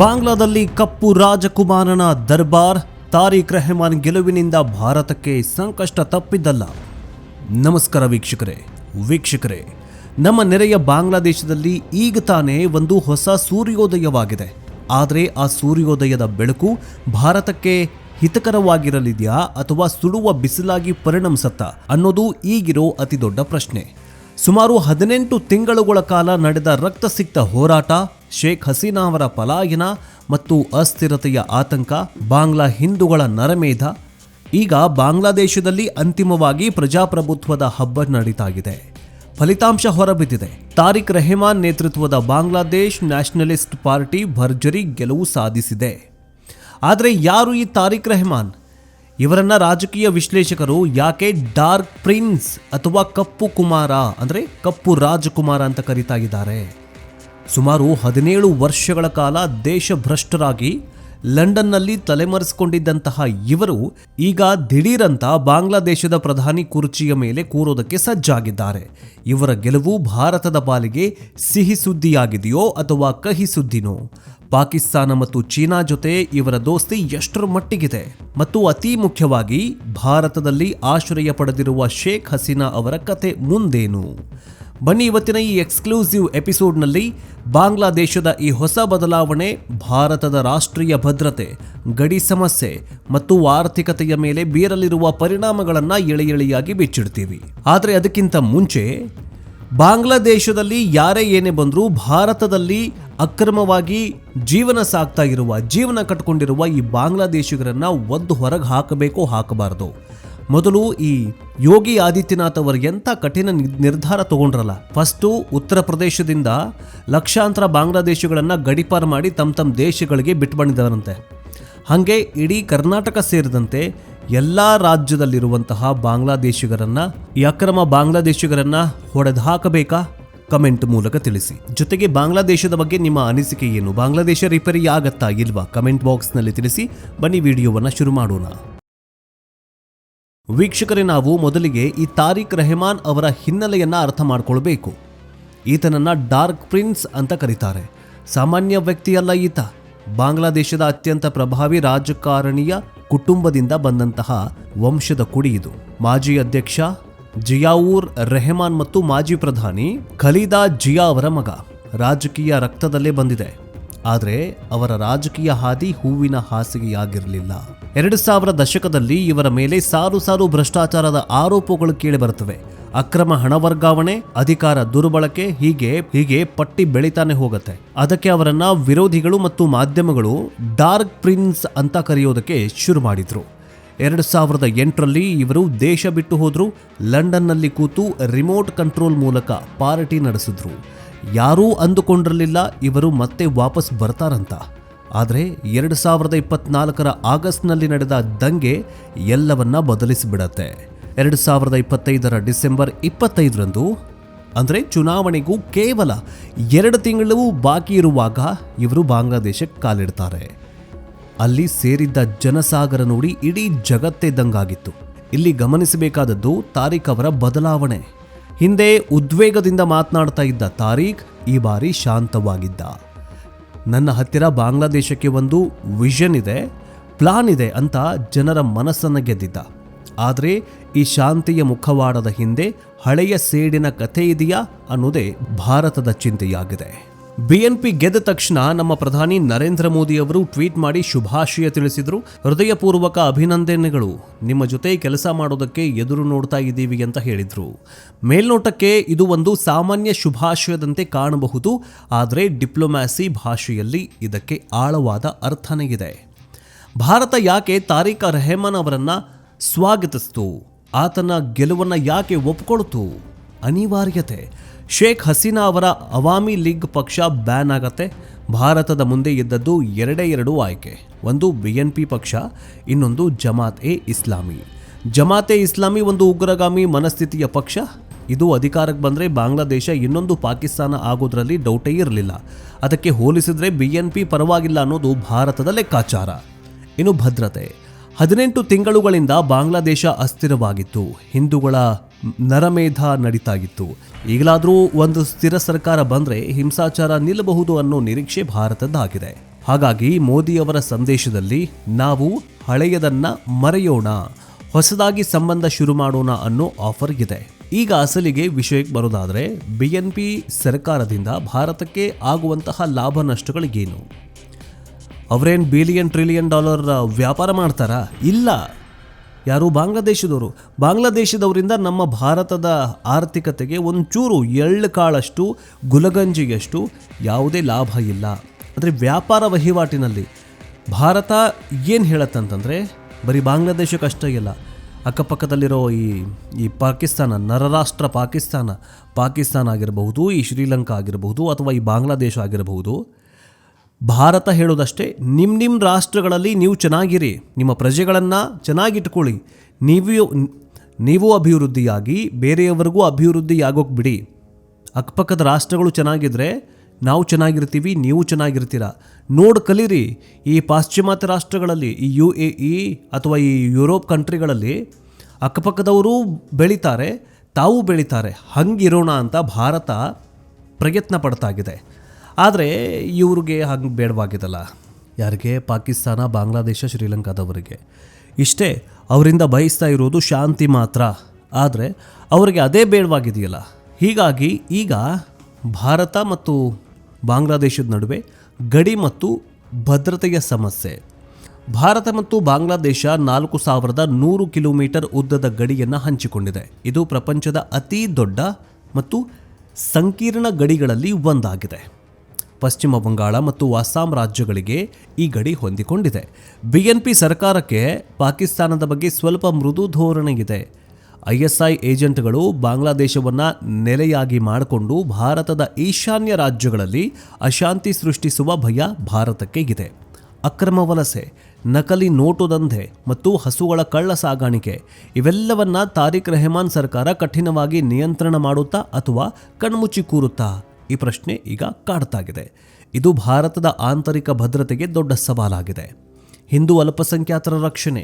ಬಾಂಗ್ಲಾದಲ್ಲಿ ಕಪ್ಪು ರಾಜಕುಮಾರನ ದರ್ಬಾರ್. ತಾರಿಕ್ ರೆಹಮಾನ್ ಗೆಲುವಿನಿಂದ ಭಾರತಕ್ಕೆ ಸಂಕಷ್ಟ ತಪ್ಪಿದ್ದಲ್ಲ. ನಮಸ್ಕಾರ ವೀಕ್ಷಕರೇ, ನಮ್ಮ ನೆರೆಯ ಬಾಂಗ್ಲಾದೇಶದಲ್ಲಿ ಈಗ ತಾನೇ ಒಂದು ಹೊಸ ಸೂರ್ಯೋದಯವಾಗಿದೆ. ಆದರೆ ಆ ಸೂರ್ಯೋದಯದ ಬೆಳಕು ಭಾರತಕ್ಕೆ ಹಿತಕರವಾಗಿರಲಿದೆಯಾ ಅಥವಾ ಸುಡುವ ಬಿಸಿಲಾಗಿ ಪರಿಣಮಿಸುತ್ತಾ ಅನ್ನೋದು ಈಗಿರೋ ಅತಿ ದೊಡ್ಡ ಪ್ರಶ್ನೆ. ಸುಮಾರು 18 ತಿಂಗಳುಗಳ ಕಾಲ ನಡೆದ ರಕ್ತಸಿಕ್ತ ಹೋರಾಟ, ಶೇಖ್ ಹಸೀನಾ ಅವರ ಪಲಾಯನ ಮತ್ತು ಅಸ್ಥಿರತೆಯ ಆತಂಕ, ಬಾಂಗ್ಲಾ ಹಿಂದೂಗಳ ನರಮೇಧ. ಈಗ ಬಾಂಗ್ಲಾದೇಶದಲ್ಲಿ ಅಂತಿಮವಾಗಿ ಪ್ರಜಾಪ್ರಭುತ್ವದ ಹಬ್ಬ ನಡೀತಾ ಇದೆ. ಫಲಿತಾಂಶ ಹೊರಬಿದ್ದಿದೆ. ತಾರಿಕ್ ರೆಹಮಾನ್ ನೇತೃತ್ವದ ಬಾಂಗ್ಲಾದೇಶ್ ನ್ಯಾಷನಲಿಸ್ಟ್ ಪಾರ್ಟಿ ಭರ್ಜರಿ ಗೆಲುವು ಸಾಧಿಸಿದೆ. ಆದರೆ ಯಾರು ಈ ತಾರಿಕ್ ರೆಹಮಾನ್? ಇವರನ್ನ ರಾಜಕೀಯ ವಿಶ್ಲೇಷಕರು ಯಾಕೆ ಡಾರ್ಕ್ ಪ್ರಿನ್ಸ್ ಅಥವಾ ಕಪ್ಪು ಕುಮಾರ ಅಂದರೆ ಕಪ್ಪು ರಾಜಕುಮಾರ ಅಂತ ಕರೀತಾ ಇದ್ದಾರೆ? ಸುಮಾರು 17 ವರ್ಷಗಳ ಕಾಲ ದೇಶಭ್ರಷ್ಟರಾಗಿ ಲಂಡನ್ನಲ್ಲಿ ತಲೆಮರೆಸಿಕೊಂಡಿದ್ದಂತಹ ಇವರು ಈಗ ದಿಢೀರಂತ ಬಾಂಗ್ಲಾದೇಶದ ಪ್ರಧಾನಿ ಕುರ್ಚಿಯ ಮೇಲೆ ಕೂರೋದಕ್ಕೆ ಸಜ್ಜಾಗಿದ್ದಾರೆ. ಇವರ ಗೆಲುವು ಭಾರತದ ಪಾಲಿಗೆ ಸಿಹಿ ಸುದ್ದಿಯಾಗಿದೆಯೋ ಅಥವಾ ಕಹಿ ಸುದ್ದಿನೋ? ಪಾಕಿಸ್ತಾನ ಮತ್ತು ಚೀನಾ ಜೊತೆ ಇವರ ದೋಸ್ತಿ ಎಷ್ಟರ ಮಟ್ಟಿಗಿದೆ? ಮತ್ತು ಅತಿ ಮುಖ್ಯವಾಗಿ ಭಾರತದಲ್ಲಿ ಆಶ್ರಯ ಪಡೆದಿರುವ ಶೇಖ್ ಹಸೀನಾ ಅವರ ಕತೆ ಮುಂದೇನು? ಬನ್ನಿ ಇವತ್ತಿನ ಈ ಎಕ್ಸ್ಕ್ಲೂಸಿವ್ ಎಪಿಸೋಡ್ನಲ್ಲಿ ಬಾಂಗ್ಲಾದೇಶದ ಈ ಹೊಸ ಬದಲಾವಣೆ ಭಾರತದ ರಾಷ್ಟ್ರೀಯ ಭದ್ರತೆ, ಗಡಿ ಸಮಸ್ಯೆ ಮತ್ತು ಆರ್ಥಿಕತೆಯ ಮೇಲೆ ಬೀರಲಿರುವ ಪರಿಣಾಮಗಳನ್ನು ಎಳೆಯಾಗಿ ಬಿಚ್ಚಿಡ್ತೀವಿ. ಆದರೆ ಅದಕ್ಕಿಂತ ಮುಂಚೆ ಬಾಂಗ್ಲಾದೇಶದಲ್ಲಿ ಯಾರೇ ಏನೇ ಬಂದರೂ ಭಾರತದಲ್ಲಿ ಅಕ್ರಮವಾಗಿ ಜೀವನ ಕಟ್ಕೊಂಡಿರುವ ಈ ಬಾಂಗ್ಲಾದೇಶಿಗರನ್ನ ಒದ್ದು ಹೊರಗೆ ಹಾಕಬೇಕೋ ಹಾಕಬಾರದು? ಮೊದಲು ಈ ಯೋಗಿ ಆದಿತ್ಯನಾಥ್ ಅವರು ಎಂಥ ಕಠಿಣ ನಿರ್ಧಾರ ತಗೊಂಡ್ರಲ್ಲ. ಫಸ್ಟು ಉತ್ತರ ಪ್ರದೇಶದಿಂದ ಲಕ್ಷಾಂತರ ಬಾಂಗ್ಲಾದೇಶಿಗಳನ್ನು ಗಡಿಪಾರು ಮಾಡಿ ತಮ್ಮ ದೇಶಗಳಿಗೆ ಬಿಟ್ಟು ಬಂದಿದ್ದಾರಂತೆ. ಹಾಗೆ ಇಡೀ ಕರ್ನಾಟಕ ಸೇರಿದಂತೆ ಎಲ್ಲ ರಾಜ್ಯದಲ್ಲಿರುವಂತಹ ಬಾಂಗ್ಲಾದೇಶಿಗರನ್ನ, ಈ ಅಕ್ರಮ ಬಾಂಗ್ಲಾದೇಶಿಗರನ್ನ ಹೊಡೆದು ಹಾಕಬೇಕಾ? ಕಮೆಂಟ್ ಮೂಲಕ ತಿಳಿಸಿ. ಜೊತೆಗೆ ಬಾಂಗ್ಲಾದೇಶದ ಬಗ್ಗೆ ನಿಮ್ಮ ಅನಿಸಿಕೆ ಏನು? ಬಾಂಗ್ಲಾದೇಶ ರಿಪೇರಿ ಆಗತ್ತಾ ಇಲ್ವಾ? ಕಮೆಂಟ್ ಬಾಕ್ಸ್ನಲ್ಲಿ ತಿಳಿಸಿ. ಬನ್ನಿ ವಿಡಿಯೋವನ್ನು ಶುರು ಮಾಡೋಣ. ವೀಕ್ಷಕರೇ, ನಾವು ಮೊದಲಿಗೆ ಈ ತಾರಿಕ್ ರೆಹಮಾನ್ ಅವರ ಹಿನ್ನೆಲೆಯನ್ನು ಅರ್ಥ ಮಾಡ್ಕೊಳ್ಬೇಕು. ಈತನನ್ನ ಡಾರ್ಕ್ ಪ್ರಿನ್ಸ್ ಅಂತ ಕರೀತಾರೆ. ಸಾಮಾನ್ಯ ವ್ಯಕ್ತಿಯಲ್ಲ ಈತ. ಬಾಂಗ್ಲಾದೇಶದ ಅತ್ಯಂತ ಪ್ರಭಾವಿ ರಾಜಕಾರಣಿಯ ಕುಟುಂಬದಿಂದ ಬಂದಂತಹ ವಂಶದ ಕುಡಿ ಇದು. ಮಾಜಿ ಅಧ್ಯಕ್ಷ ಜಿಯಾವುರ್ ರೆಹಮಾನ್ ಮತ್ತು ಮಾಜಿ ಪ್ರಧಾನಿ ಖಲೀದಾ ಜಿಯಾ ಅವರ ಮಗ. ರಾಜಕೀಯ ರಕ್ತದಲ್ಲೇ ಬಂದಿದೆ. ಆದರೆ ಅವರ ರಾಜಕೀಯ ಹಾದಿ ಹೂವಿನ ಹಾಸಿಗೆಯಾಗಿರಲಿಲ್ಲ. 2000 ದಶಕದಲ್ಲಿ ಇವರ ಮೇಲೆ ಸಾಲು ಭ್ರಷ್ಟಾಚಾರದ ಆರೋಪಗಳು ಕೇಳಿ ಬರುತ್ತವೆ. ಅಕ್ರಮ ಹಣ ವರ್ಗಾವಣೆ, ಅಧಿಕಾರ ದುರ್ಬಳಕೆ, ಹೀಗೆ ಪಟ್ಟಿ ಬೆಳಿತಾನೆ ಹೋಗುತ್ತೆ. ಅದಕ್ಕೆ ಅವರನ್ನ ವಿರೋಧಿಗಳು ಮತ್ತು ಮಾಧ್ಯಮಗಳು ಡಾರ್ಕ್ ಪ್ರಿನ್ಸ್ ಅಂತ ಕರೆಯೋದಕ್ಕೆ ಶುರು ಮಾಡಿದ್ರು. 2008ರಲ್ಲಿ ಇವರು ದೇಶ ಬಿಟ್ಟು ಹೋದ್ರು. ಲಂಡನ್ನಲ್ಲಿ ಕೂತು ರಿಮೋಟ್ ಕಂಟ್ರೋಲ್ ಮೂಲಕ ಪಾರ್ಟಿ ನಡೆಸಿದ್ರು. ಯಾರೂ ಅಂದುಕೊಂಡಿರಲಿಲ್ಲ ಇವರು ಮತ್ತೆ ವಾಪಸ್ ಬರ್ತಾರಂತ. ಆದರೆ 2024ರ ಆಗಸ್ಟ್ನಲ್ಲಿ ನಡೆದ ದಂಗೆ ಎಲ್ಲವನ್ನ ಬದಲಿಸಿಬಿಡತ್ತೆ. 2025ರ ಡಿಸೆಂಬರ್ 25ರಂದು ಅಂದರೆ ಚುನಾವಣೆಗೂ ಕೇವಲ 2 ತಿಂಗಳು ಬಾಕಿ ಇರುವಾಗ ಇವರು ಬಾಂಗ್ಲಾದೇಶಕ್ಕೆ ಕಾಲಿಡ್ತಾರೆ. ಅಲ್ಲಿ ಸೇರಿದ್ದ ಜನಸಾಗರ ನೋಡಿ ಇಡೀ ಜಗತ್ತೇ ದಂಗಾಗಿತ್ತು. ಇಲ್ಲಿ ಗಮನಿಸಬೇಕಾದದ್ದು ತಾರಿಕ್ ಅವರ ಬದಲಾವಣೆ. ಹಿಂದೆ ಉದ್ವೇಗದಿಂದ ಮಾತನಾಡ್ತಾ ಇದ್ದ ತಾರಿಕ್ ಈ ಬಾರಿ ಶಾಂತವಾಗಿದ್ದ. ನನ್ನ ಹತ್ತಿರ ಬಾಂಗ್ಲಾದೇಶಕ್ಕೆ ಒಂದು ವಿಷನ್ ಇದೆ, ಪ್ಲಾನ್ ಇದೆ ಅಂತ ಜನರ ಮನಸ್ಸನ್ನು ಗೆದ್ದಿದ್ದ. ಆದರೆ ಈ ಶಾಂತಿಯ ಮುಖವಾಡದ ಹಿಂದೆ ಹಳೆಯ ಸೇಡಿನ ಕಥೆ ಇದೆಯಾ ಅನ್ನೋದೇ ಭಾರತದ ಚಿಂತೆಯಾಗಿದೆ. BNP ಗೆದ್ದ ತಕ್ಷಣ ನಮ್ಮ ಪ್ರಧಾನಿ ನರೇಂದ್ರ ಮೋದಿ ಅವರು ಟ್ವೀಟ್ ಮಾಡಿ ಶುಭಾಶಯ ತಿಳಿಸಿದ್ರು. ಹೃದಯಪೂರ್ವಕ ಅಭಿನಂದನೆಗಳು, ನಿಮ್ಮ ಜೊತೆ ಕೆಲಸ ಮಾಡೋದಕ್ಕೆ ಎದುರು ನೋಡ್ತಾ ಇದ್ದೀವಿ ಅಂತ ಹೇಳಿದ್ರು. ಮೇಲ್ನೋಟಕ್ಕೆ ಇದು ಒಂದು ಸಾಮಾನ್ಯ ಶುಭಾಶಯದಂತೆ ಕಾಣಬಹುದು. ಆದರೆ ಡಿಪ್ಲೊಮ್ಯಾಸಿ ಭಾಷೆಯಲ್ಲಿ ಇದಕ್ಕೆ ಆಳವಾದ ಅರ್ಥನೇ ಇದೆ. ಭಾರತ ಯಾಕೆ ತಾರಿಕ್ ರೆಹಮಾನ್ ಅವರನ್ನ ಸ್ವಾಗತಿಸ್ತು? ಆತನ ಗೆಲುವನ್ನ ಯಾಕೆ ಒಪ್ಕೊಳ್ತು? ಅನಿವಾರ್ಯತೆ. ಶೇಖ್ ಹಸೀನಾ ಅವರ ಅವಾಮಿ ಲೀಗ್ ಪಕ್ಷ ಬ್ಯಾನ್ ಆಗತ್ತೆ. ಭಾರತದ ಮುಂದೆ ಇದ್ದದ್ದು 2 ಆಯ್ಕೆ. ಒಂದು BNP ಪಕ್ಷ, ಇನ್ನೊಂದು ಜಮಾತ್ ಎ ಇಸ್ಲಾಮಿ ಒಂದು ಉಗ್ರಗಾಮಿ ಮನಸ್ಥಿತಿಯ ಪಕ್ಷ. ಇದು ಅಧಿಕಾರಕ್ಕೆ ಬಂದರೆ ಬಾಂಗ್ಲಾದೇಶ ಇನ್ನೊಂದು ಪಾಕಿಸ್ತಾನ ಆಗೋದ್ರಲ್ಲಿ ಡೌಟೇ ಇರಲಿಲ್ಲ. ಅದಕ್ಕೆ ಹೋಲಿಸಿದ್ರೆ BNP ಪರವಾಗಿಲ್ಲ ಅನ್ನೋದು ಭಾರತದ ಲೆಕ್ಕಾಚಾರ. ಇನ್ನು ಭದ್ರತೆ. 18 ತಿಂಗಳುಗಳಿಂದ ಬಾಂಗ್ಲಾದೇಶ ಅಸ್ಥಿರವಾಗಿತ್ತು. ಹಿಂದೂಗಳ ನರಮೇಧ ನಡೀತಾ ಇತ್ತು. ಈಗಲಾದರೂ ಒಂದು ಸ್ಥಿರ ಸರ್ಕಾರ ಬಂದರೆ ಹಿಂಸಾಚಾರ ನಿಲ್ಲಬಹುದು ಅನ್ನೋ ನಿರೀಕ್ಷೆ ಭಾರತದ್ದಾಗಿದೆ. ಹಾಗಾಗಿ ಮೋದಿಯವರ ಸಂದೇಶದಲ್ಲಿ ನಾವು ಹಳೆಯದನ್ನ ಮರೆಯೋಣ, ಹೊಸದಾಗಿ ಸಂಬಂಧ ಶುರು ಮಾಡೋಣ ಅನ್ನೋ ಆಫರ್ ಇದೆ. ಈಗ ಅಸಲಿಗೆ ವಿಷಯಕ್ಕೆ ಬರೋದಾದರೆ, BNP ಸರ್ಕಾರದಿಂದ ಭಾರತಕ್ಕೆ ಆಗುವಂತಹ ಲಾಭ ನಷ್ಟಗಳಿಗೇನು? ಅವರೇನು $1 ಟ್ರಿಲಿಯನ್ ವ್ಯಾಪಾರ ಮಾಡ್ತಾರಾ? ಇಲ್ಲ. ಯಾರು? ಬಾಂಗ್ಲಾದೇಶದವರಿಂದ ನಮ್ಮ ಭಾರತದ ಆರ್ಥಿಕತೆಗೆ ಒಂಚೂರು ಎಳ್ಳು ಕಾಳಷ್ಟು, ಗುಲಗಂಜಿಯಷ್ಟು ಯಾವುದೇ ಲಾಭ ಇಲ್ಲ. ಅಂದರೆ ವ್ಯಾಪಾರ ವಹಿವಾಟಿನಲ್ಲಿ ಭಾರತ ಏನು ಹೇಳತ್ತಂತಂದರೆ, ಬರೀ ಬಾಂಗ್ಲಾದೇಶಕ್ಕಷ್ಟೇ ಇಲ್ಲ, ಅಕ್ಕಪಕ್ಕದಲ್ಲಿರೋ ಈ ಪಾಕಿಸ್ತಾನ, ನರರಾಷ್ಟ್ರ ಪಾಕಿಸ್ತಾನ ಆಗಿರಬಹುದು, ಈ ಶ್ರೀಲಂಕಾ ಆಗಿರಬಹುದು, ಅಥವಾ ಈ ಬಾಂಗ್ಲಾದೇಶ ಆಗಿರಬಹುದು, ಭಾರತ ಹೇಳೋದಷ್ಟೇ, ನಿಮ್ಮ ರಾಷ್ಟ್ರಗಳಲ್ಲಿ ನೀವು ಚೆನ್ನಾಗಿರಿ, ನಿಮ್ಮ ಪ್ರಜೆಗಳನ್ನು ಚೆನ್ನಾಗಿಟ್ಕೊಳ್ಳಿ, ನೀವು ಅಭಿವೃದ್ಧಿಯಾಗಿ ಬೇರೆಯವರಿಗೂ ಅಭಿವೃದ್ಧಿಯಾಗೋಕೆ ಬಿಡಿ. ಅಕ್ಕಪಕ್ಕದ ರಾಷ್ಟ್ರಗಳು ಚೆನ್ನಾಗಿದ್ದರೆ ನಾವು ಚೆನ್ನಾಗಿರ್ತೀವಿ, ನೀವು ಚೆನ್ನಾಗಿರ್ತೀರ. ಕಲೀರಿ. ಈ ಪಾಶ್ಚಿಮಾತ್ಯ ರಾಷ್ಟ್ರಗಳಲ್ಲಿ, ಈ UAE ಅಥವಾ ಈ ಯುರೋಪ್ ಕಂಟ್ರಿಗಳಲ್ಲಿ ಅಕ್ಕಪಕ್ಕದವರು ಬೆಳೀತಾರೆ, ತಾವು ಬೆಳೀತಾರೆ. ಹಂಗಿರೋಣ ಅಂತ ಭಾರತ ಪ್ರಯತ್ನ ಪಡ್ತಾಗಿದೆ. ಆದರೆ ಇವ್ರಿಗೆ ಹಂಗೆ ಬೇಡವಾಗಿದಲ್ಲ. ಯಾರಿಗೆ? ಪಾಕಿಸ್ತಾನ, ಬಾಂಗ್ಲಾದೇಶ, ಶ್ರೀಲಂಕಾದವರಿಗೆ. ಇಷ್ಟೇ ಅವರಿಂದ ಬಯಸ್ತಾ ಇರೋದು ಶಾಂತಿ ಮಾತ್ರ. ಆದರೆ ಅವರಿಗೆ ಅದೇ ಬೇಡವಾಗಿದೆಯಲ್ಲ. ಹೀಗಾಗಿ ಈಗ ಭಾರತ ಮತ್ತು ಬಾಂಗ್ಲಾದೇಶದ ನಡುವೆ ಗಡಿ ಮತ್ತು ಭದ್ರತೆಯ ಸಮಸ್ಯೆ. ಭಾರತ ಮತ್ತು ಬಾಂಗ್ಲಾದೇಶ 4100 ಕಿಲೋಮೀಟರ್ ಉದ್ದದ ಗಡಿಯನ್ನು ಹಂಚಿಕೊಂಡಿದೆ. ಇದು ಪ್ರಪಂಚದ ಅತಿ ದೊಡ್ಡ ಮತ್ತು ಸಂಕೀರ್ಣ ಗಡಿಗಳಲ್ಲಿ ಒಂದಾಗಿದೆ. ಪಶ್ಚಿಮ ಬಂಗಾಳ ಮತ್ತು ಅಸ್ಸಾಂ ರಾಜ್ಯಗಳಿಗೆ ಈ ಗಡಿ ಹೊಂದಿಕೊಂಡಿದೆ. BNP ಸರ್ಕಾರಕ್ಕೆ ಪಾಕಿಸ್ತಾನದ ಬಗ್ಗೆ ಸ್ವಲ್ಪ ಮೃದು ಧೋರಣೆ ಇದೆ. ISI ಏಜೆಂಟ್ಗಳು ಬಾಂಗ್ಲಾದೇಶವನ್ನು ನೆಲೆಯಾಗಿ ಮಾಡಿಕೊಂಡು ಭಾರತದ ಈಶಾನ್ಯ ರಾಜ್ಯಗಳಲ್ಲಿ ಅಶಾಂತಿ ಸೃಷ್ಟಿಸುವ ಭಯ ಭಾರತಕ್ಕೆ ಇದೆ. ಅಕ್ರಮ ವಲಸೆ, ನಕಲಿ ನೋಟು ದಂಧೆ ಮತ್ತು ಹಸುಗಳ ಕಳ್ಳ ಸಾಗಾಣಿಕೆ, ಇವೆಲ್ಲವನ್ನ ತಾರಿಕ್ ರೆಹಮಾನ್ ಸರ್ಕಾರ ಕಠಿಣವಾಗಿ ನಿಯಂತ್ರಣ ಮಾಡುತ್ತಾ ಅಥವಾ ಕಣ್ಮುಚ್ಚಿ ಕೂರುತ್ತಾ? ಈ ಪ್ರಶ್ನೆ ಈಗ ಕಾಡ್ತಾಗಿದೆ. ಇದು ಭಾರತದ ಆಂತರಿಕ ಭದ್ರತೆಗೆ ದೊಡ್ಡ ಸವಾಲಾಗಿದೆ. ಹಿಂದೂ ಅಲ್ಪಸಂಖ್ಯಾತರ ರಕ್ಷಣೆ.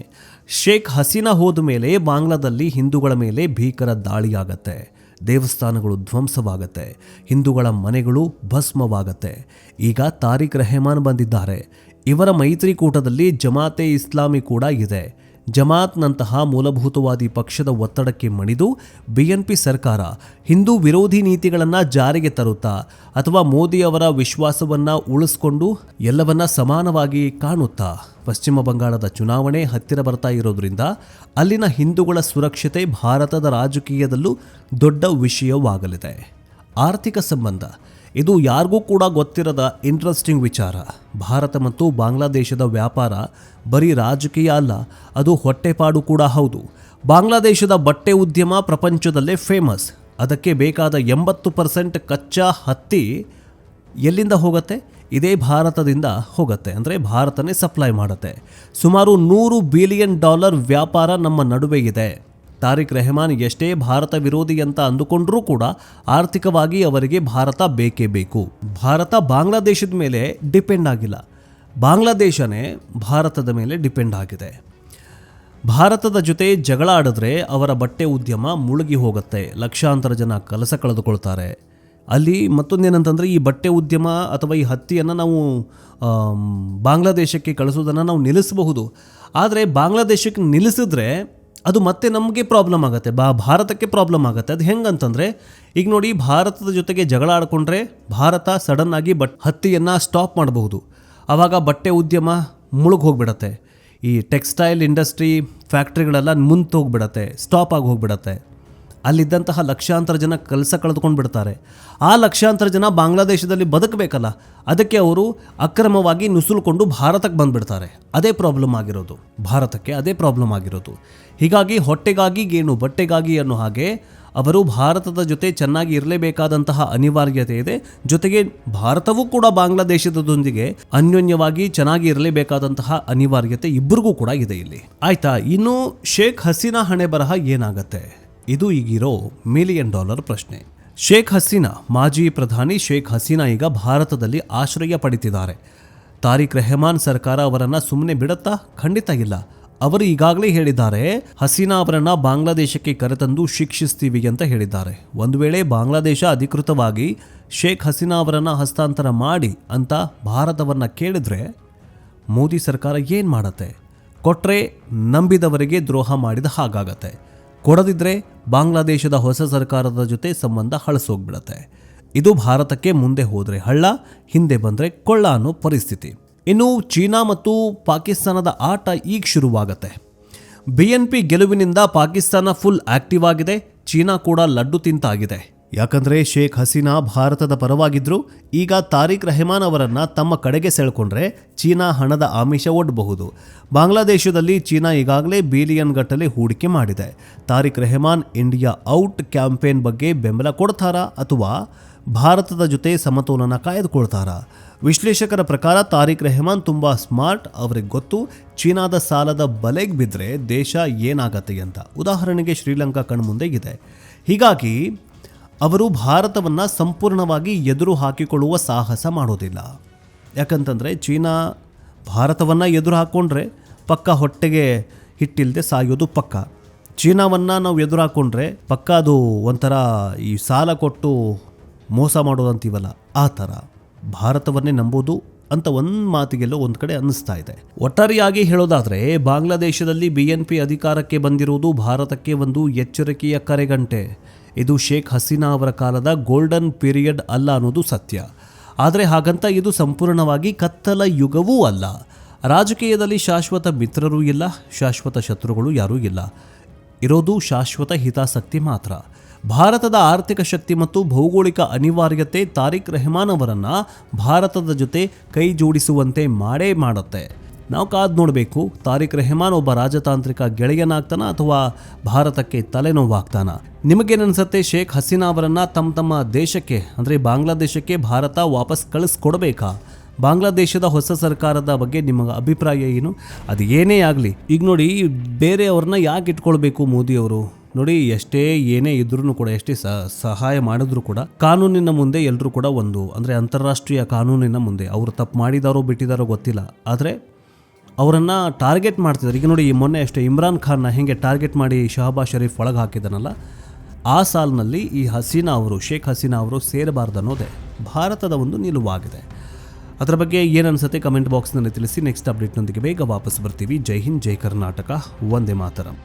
ಶೇಖ್ ಹಸೀನಾ ಹೋದ ಮೇಲೆ ಬಾಂಗ್ಲಾದಲ್ಲಿ ಹಿಂದೂಗಳ ಮೇಲೆ ಭೀಕರ ದಾಳಿಯಾಗತ್ತೆ, ದೇವಸ್ಥಾನಗಳು ಧ್ವಂಸವಾಗತ್ತೆ, ಹಿಂದೂಗಳ ಮನೆಗಳು ಭಸ್ಮವಾಗತ್ತೆ. ಈಗ ತಾರಿಕ್ ರೆಹಮಾನ್ ಬಂದಿದ್ದಾರೆ. ಇವರ ಮೈತ್ರಿಕೂಟದಲ್ಲಿ ಜಮಾತೆ ಇಸ್ಲಾಮಿ ಕೂಡ ಇದೆ. ಜಮಾತ್ನಂತಹ ಮೂಲಭೂತವಾದಿ ಪಕ್ಷದ ಒತ್ತಡಕ್ಕೆ ಮಣಿದು BNP ಸರ್ಕಾರ ಹಿಂದೂ ವಿರೋಧಿ ನೀತಿಗಳನ್ನು ಜಾರಿಗೆ ತರುತ್ತಾ ಅಥವಾ ಮೋದಿಯವರ ವಿಶ್ವಾಸವನ್ನು ಉಳಿಸ್ಕೊಂಡು ಎಲ್ಲವನ್ನ ಸಮಾನವಾಗಿ ಕಾಣುತ್ತಾ? ಪಶ್ಚಿಮ ಬಂಗಾಳದ ಚುನಾವಣೆ ಹತ್ತಿರ ಬರ್ತಾ ಇರೋದ್ರಿಂದ ಅಲ್ಲಿನ ಹಿಂದೂಗಳ ಸುರಕ್ಷತೆ ಭಾರತದ ರಾಜಕೀಯದಲ್ಲೂ ದೊಡ್ಡ ವಿಷಯವಾಗಲಿದೆ. ಆರ್ಥಿಕ ಸಂಬಂಧ. ಇದು ಯಾರಿಗೂ ಕೂಡ ಗೊತ್ತಿರದ ಇಂಟ್ರೆಸ್ಟಿಂಗ್ ವಿಚಾರ. ಭಾರತ ಮತ್ತು ಬಾಂಗ್ಲಾದೇಶದ ವ್ಯಾಪಾರ ಬರೀ ರಾಜಕೀಯ ಅಲ್ಲ, ಅದು ಹೊಟ್ಟೆಪಾಡು ಕೂಡ ಹೌದು. ಬಾಂಗ್ಲಾದೇಶದ ಬಟ್ಟೆ ಉದ್ಯಮ ಪ್ರಪಂಚದಲ್ಲೇ ಫೇಮಸ್. ಅದಕ್ಕೆ ಬೇಕಾದ 80% ಕಚ್ಚಾ ಹತ್ತಿ ಎಲ್ಲಿಂದ ಹೋಗುತ್ತೆ? ಇದೇ ಭಾರತದಿಂದ ಹೋಗುತ್ತೆ. ಅಂದರೆ ಭಾರತನೇ ಸಪ್ಲೈ ಮಾಡುತ್ತೆ. ಸುಮಾರು $100 ಬಿಲಿಯನ್ ವ್ಯಾಪಾರ ನಮ್ಮ ನಡುವೆ ಇದೆ. ತಾರಿಕ್ ರೆಹಮಾನ್ ಎಷ್ಟೇ ಭಾರತ ವಿರೋಧಿ ಅಂತ ಅಂದುಕೊಂಡ್ರೂ ಕೂಡ ಆರ್ಥಿಕವಾಗಿ ಅವರಿಗೆ ಭಾರತ ಬೇಕೇ ಬೇಕು. ಭಾರತ ಬಾಂಗ್ಲಾದೇಶದ ಮೇಲೆ ಡಿಪೆಂಡ್ ಆಗಿಲ್ಲ, ಬಾಂಗ್ಲಾದೇಶನೇ ಭಾರತದ ಮೇಲೆ ಡಿಪೆಂಡ್ ಆಗಿದೆ. ಭಾರತದ ಜೊತೆ ಜಗಳ ಆಡಿದ್ರೆ ಅವರ ಬಟ್ಟೆ ಉದ್ಯಮ ಮುಳುಗಿ ಹೋಗುತ್ತೆ, ಲಕ್ಷಾಂತರ ಜನ ಕೆಲಸ ಕಳೆದುಕೊಳ್ತಾರೆ. ಅಲ್ಲಿ ಮತ್ತೊಂದೇನಂತಂದರೆ, ಈ ಬಟ್ಟೆ ಉದ್ಯಮ ಅಥವಾ ಈ ಹತ್ತಿಯನ್ನು ನಾವು ಬಾಂಗ್ಲಾದೇಶಕ್ಕೆ ಕಳಿಸೋದನ್ನು ನಾವು ನಿಲ್ಲಿಸಬಹುದು. ಆದರೆ ಬಾಂಗ್ಲಾದೇಶಕ್ಕೆ ನಿಲ್ಲಿಸಿದ್ರೆ ಅದು ಮತ್ತೆ ನಮಗೆ ಪ್ರಾಬ್ಲಮ್ ಆಗುತ್ತೆ, ಭಾರತಕ್ಕೆ ಪ್ರಾಬ್ಲಮ್ ಆಗುತ್ತೆ. ಅದು ಹೆಂಗಂತಂದರೆ, ಈಗ ನೋಡಿ, ಭಾರತದ ಜೊತೆಗೆ ಜಗಳ ಆಡಿಕೊಂಡ್ರೆ ಭಾರತ ಸಡನ್ನಾಗಿ ಹತ್ತಿಯನ್ನು ಸ್ಟಾಪ್ ಮಾಡಬಹುದು. ಆವಾಗ ಬಟ್ಟೆ ಉದ್ಯಮ ಮುಳುಗಿ ಹೋಗಿಬಿಡತ್ತೆ. ಈ ಟೆಕ್ಸ್ಟೈಲ್ ಇಂಡಸ್ಟ್ರಿ ಫ್ಯಾಕ್ಟ್ರಿಗಳೆಲ್ಲ ಮುಂದೆ ಹೋಗಿಬಿಡತ್ತೆ, ಸ್ಟಾಪ್ ಆಗಿ ಹೋಗಿಬಿಡತ್ತೆ. ಅಲ್ಲಿದ್ದಂತಹ ಲಕ್ಷಾಂತರ ಜನ ಕೆಲಸ ಕಳೆದುಕೊಂಡು ಬಿಡ್ತಾರೆ. ಆ ಲಕ್ಷಾಂತರ ಜನ ಬಾಂಗ್ಲಾದೇಶದಲ್ಲಿ ಬದುಕಬೇಕಲ್ಲ, ಅದಕ್ಕೆ ಅವರು ಅಕ್ರಮವಾಗಿ ನುಸುಳುಕೊಂಡು ಭಾರತಕ್ಕೆ ಬಂದುಬಿಡ್ತಾರೆ. ಅದೇ ಪ್ರಾಬ್ಲಮ್ ಆಗಿರೋದು ಭಾರತಕ್ಕೆ, ಅದೇ ಪ್ರಾಬ್ಲಮ್ ಆಗಿರೋದು. ಹೀಗಾಗಿ ಹೊಟ್ಟೆಗಾಗಿ ಗೇಣು ಬಟ್ಟೆಗಾಗಿ ಅನ್ನೋ ಹಾಗೆ ಅವರು ಭಾರತದ ಜೊತೆ ಚೆನ್ನಾಗಿ ಇರಲೇಬೇಕಾದಂತಹ ಅನಿವಾರ್ಯತೆ ಇದೆ. ಜೊತೆಗೆ ಭಾರತವೂ ಕೂಡ ಬಾಂಗ್ಲಾದೇಶದೊಂದಿಗೆ ಅನ್ಯೋನ್ಯವಾಗಿ ಚೆನ್ನಾಗಿ ಇರಲೇಬೇಕಾದಂತಹ ಅನಿವಾರ್ಯತೆ ಇಬ್ಬರಿಗೂ ಕೂಡ ಇದೆ ಇಲ್ಲಿ. ಆಯ್ತಾ? ಇನ್ನು ಶೇಖ್ ಹಸೀನಾ ಹಣೆ ಬರಹ ಏನಾಗತ್ತೆ? ಇದು ಈಗಿರೋ $1 ಮಿಲಿಯನ್ ಪ್ರಶ್ನೆ. ಶೇಖ್ ಹಸೀನಾ, ಮಾಜಿ ಪ್ರಧಾನಿ ಶೇಖ್ ಹಸೀನಾ ಈಗ ಭಾರತದಲ್ಲಿ ಆಶ್ರಯ ಪಡೆದಿದ್ದಾರೆ. ತಾರಿಕ್ ರೆಹಮಾನ್ ಸರ್ಕಾರ ಅವರನ್ನು ಸುಮ್ಮನೆ ಬಿಡುತ್ತಾ? ಖಂಡಿತ ಇಲ್ಲ. ಅವರು ಈಗಾಗಲೇ ಹೇಳಿದ್ದಾರೆ, ಹಸೀನಾ ಅವರನ್ನ ಬಾಂಗ್ಲಾದೇಶಕ್ಕೆ ಕರೆತಂದು ಶಿಕ್ಷಿಸ್ತೀವಿ ಅಂತ ಹೇಳಿದ್ದಾರೆ. ಒಂದು ವೇಳೆ ಬಾಂಗ್ಲಾದೇಶ ಅಧಿಕೃತವಾಗಿ ಶೇಖ್ ಹಸೀನಾ ಅವರನ್ನು ಹಸ್ತಾಂತರ ಮಾಡಿ ಅಂತ ಭಾರತವನ್ನು ಕೇಳಿದ್ರೆ ಮೋದಿ ಸರ್ಕಾರ ಏನು ಮಾಡತ್ತೆ? ಕೊಟ್ಟರೆ ನಂಬಿದವರಿಗೆ ದ್ರೋಹ ಮಾಡಿದ ಹಾಗಾಗತ್ತೆ, ಕೊಡದಿದ್ದರೆ ಬಾಂಗ್ಲಾದೇಶದ ಹೊಸ ಸರ್ಕಾರದ ಜೊತೆ ಸಂಬಂಧ ಹಳಸೋಗ್ಬಿಡತ್ತೆ. ಇದು ಭಾರತಕ್ಕೆ ಮುಂದೆ ಹೋದರೆ ಹಳ್ಳ, ಹಿಂದೆ ಬಂದರೆ ಕೊಳ್ಳ ಅನ್ನೋ ಪರಿಸ್ಥಿತಿ. ಇನ್ನು ಚೀನಾ ಮತ್ತು ಪಾಕಿಸ್ತಾನದ ಆಟ ಈಗ ಶುರುವಾಗತ್ತೆ. BNP ಗೆಲುವಿನಿಂದ ಪಾಕಿಸ್ತಾನ ಫುಲ್ ಆಕ್ಟಿವ್ ಆಗಿದೆ, ಚೀನಾ ಕೂಡ ಲಡ್ಡು ತಿಂತಾಗಿದೆ. ಯಾಕಂದರೆ ಶೇಖ್ ಹಸೀನಾ ಭಾರತದ ಪರವಾಗಿದ್ದರು. ಈಗ ತಾರಿಕ್ ರೆಹಮಾನ್ ಅವರನ್ನು ತಮ್ಮ ಕಡೆಗೆ ಸೆಳ್ಕೊಂಡ್ರೆ ಚೀನಾ ಹಣದ ಆಮಿಷ ಒಡ್ಡಬಹುದು. ಬಾಂಗ್ಲಾದೇಶದಲ್ಲಿ ಚೀನಾ ಈಗಾಗಲೇ ಬಿಲಿಯನ್ ಗಟ್ಟಲೆ ಹೂಡಿಕೆ ಮಾಡಿದೆ. ತಾರಿಕ್ ರೆಹಮಾನ್ ಇಂಡಿಯಾ ಔಟ್ ಕ್ಯಾಂಪೇನ್ ಬಗ್ಗೆ ಬೆಂಬಲ ಕೊಡ್ತಾರಾ ಅಥವಾ ಭಾರತದ ಜೊತೆ ಸಮತೋಲನ ಕಾಯ್ದುಕೊಳ್ತಾರಾ? ವಿಶ್ಲೇಷಕರ ಪ್ರಕಾರ ತಾರಿಕ್ ರೆಹಮಾನ್ ತುಂಬ ಸ್ಮಾರ್ಟ್. ಅವ್ರಿಗೆ ಗೊತ್ತು ಚೀನಾದ ಸಾಲದ ಬಲೆಗೆ ಬಿದ್ದರೆ ದೇಶ ಏನಾಗತ್ತೆ ಅಂತ. ಉದಾಹರಣೆಗೆ ಶ್ರೀಲಂಕಾ ಕಣ್ಮುಂದೆ ಇದೆ. ಹೀಗಾಗಿ ಅವರು ಭಾರತವನ್ನು ಸಂಪೂರ್ಣವಾಗಿ ಎದುರು ಹಾಕಿಕೊಳ್ಳುವ ಸಾಹಸ ಮಾಡೋದಿಲ್ಲ. ಯಾಕಂತಂದರೆ ಚೀನಾ ಭಾರತವನ್ನು ಎದುರು ಹಾಕ್ಕೊಂಡ್ರೆ ಪಕ್ಕ ಹೊಟ್ಟೆಗೆ ಹಿಟ್ಟಿಲ್ಲದೆ ಸಾಯೋದು ಪಕ್ಕ. ಚೀನಾವನ್ನು ನಾವು ಎದುರು ಹಾಕ್ಕೊಂಡ್ರೆ ಪಕ್ಕ ಅದು ಒಂಥರ ಈ ಸಾಲ ಕೊಟ್ಟು ಮೋಸ ಮಾಡೋದಂತೀವಲ್ಲ ಆ ಥರ. ಭಾರತವನ್ನೇ ನಂಬೋದು ಅಂತ ಒಂದು ಮಾತಿಗೆಲ್ಲೋ ಒಂದು ಕಡೆ ಅನ್ನಿಸ್ತಾ ಇದೆ. ಒಟ್ಟಾರೆಯಾಗಿ ಹೇಳೋದಾದರೆ ಬಾಂಗ್ಲಾದೇಶದಲ್ಲಿ BNP ಅಧಿಕಾರಕ್ಕೆ ಬಂದಿರುವುದು ಭಾರತಕ್ಕೆ ಒಂದು ಎಚ್ಚರಿಕೆಯ ಕರೆಗಂಟೆ. ಇದು ಶೇಖ್ ಹಸೀನಾ ಅವರ ಕಾಲದ ಗೋಲ್ಡನ್ ಪೀರಿಯಡ್ ಅಲ್ಲ ಅನ್ನೋದು ಸತ್ಯ. ಆದರೆ ಹಾಗಂತ ಇದು ಸಂಪೂರ್ಣವಾಗಿ ಕತ್ತಲ ಯುಗವೂ ಅಲ್ಲ. ರಾಜಕೀಯದಲ್ಲಿ ಶಾಶ್ವತ ಮಿತ್ರರೂ ಇಲ್ಲ, ಶಾಶ್ವತ ಶತ್ರುಗಳು ಯಾರೂ ಇಲ್ಲ. ಇರೋದು ಶಾಶ್ವತ ಹಿತಾಸಕ್ತಿ ಮಾತ್ರ. ಭಾರತದ ಆರ್ಥಿಕ ಶಕ್ತಿ ಮತ್ತು ಭೌಗೋಳಿಕ ಅನಿವಾರ್ಯತೆ ತಾರಿಕ್ ರೆಹಮಾನ್ ಅವರನ್ನು ಭಾರತದ ಜೊತೆ ಕೈ ಜೋಡಿಸುವಂತೆ ಮಾಡೇ ಮಾಡುತ್ತೆ. ನಾವು ಕಾದು ನೋಡಬೇಕು, ತಾರಿಕ್ ರೆಹಮಾನ್ ಒಬ್ಬ ರಾಜತಾಂತ್ರಿಕ ಗೆಳೆಯನಾಗ್ತಾನ ಅಥವಾ ಭಾರತಕ್ಕೆ ತಲೆನೋವಾಗ್ತಾನ? ನಿಮಗೇನನ್ಸುತ್ತೆ? ಶೇಖ್ ಹಸೀನಾ ಅವರನ್ನು ತಮ್ಮ ದೇಶಕ್ಕೆ ಅಂದರೆ ಬಾಂಗ್ಲಾದೇಶಕ್ಕೆ ಭಾರತ ವಾಪಸ್ ಕಳಿಸ್ಕೊಡ್ಬೇಕಾ? ಬಾಂಗ್ಲಾದೇಶದ ಹೊಸ ಸರ್ಕಾರದ ಬಗ್ಗೆ ನಿಮ್ಮ ಅಭಿಪ್ರಾಯ ಏನು? ಅದು ಏನೇ ಆಗಲಿ, ಈಗ ನೋಡಿ ಬೇರೆಯವ್ರನ್ನ ಯಾಕೆ ಇಟ್ಕೊಳ್ಬೇಕು ಮೋದಿಯವರು? ನೋಡಿ, ಎಷ್ಟೇ ಏನೇ ಇದ್ರೂ ಕೂಡ, ಎಷ್ಟೇ ಸಹಾಯ ಮಾಡಿದ್ರು ಕೂಡ ಕಾನೂನಿನ ಮುಂದೆ ಎಲ್ಲರೂ ಕೂಡ ಒಂದು, ಅಂದರೆ ಅಂತಾರಾಷ್ಟ್ರೀಯ ಕಾನೂನಿನ ಮುಂದೆ ಅವರು ತಪ್ಪು ಮಾಡಿದಾರೋ ಬಿಟ್ಟಿದಾರೋ ಗೊತ್ತಿಲ್ಲ, ಆದರೆ ಅವರನ್ನು ಟಾರ್ಗೆಟ್ ಮಾಡ್ತಿದ್ದಾರೆ. ಈಗ ನೋಡಿ, ಈ ಮೊನ್ನೆ ಅಷ್ಟೇ ಇಮ್ರಾನ್ ಖಾನ್ನ ಹೇಗೆ ಟಾರ್ಗೆಟ್ ಮಾಡಿ ಶಹಬಾಜ್ ಶರೀಫ್ ಒಳಗೆ ಹಾಕಿದಾನಲ್ಲ, ಆ ಸಾಲಿನಲ್ಲಿ ಈ ಹಸೀನಾ ಅವರು, ಶೇಖ್ ಹಸೀನಾ ಅವರು ಸೇರಬಾರ್ದು ಅನ್ನೋದೇ ಭಾರತದ ಒಂದು ನಿಲುವಾಗಿದೆ. ಅದರ ಬಗ್ಗೆ ಏನನ್ಸುತ್ತೆ ಕಮೆಂಟ್ ಬಾಕ್ಸ್ನಲ್ಲಿ ತಿಳಿಸಿ. ನೆಕ್ಸ್ಟ್ ಅಪ್ಡೇಟ್ನೊಂದಿಗೆ ಬೇಗ ವಾಪಸ್ ಬರ್ತೀವಿ. ಜೈ ಹಿಂದ್, ಜೈ ಕರ್ನಾಟಕ, ವಂದೇ ಮಾತರಂ.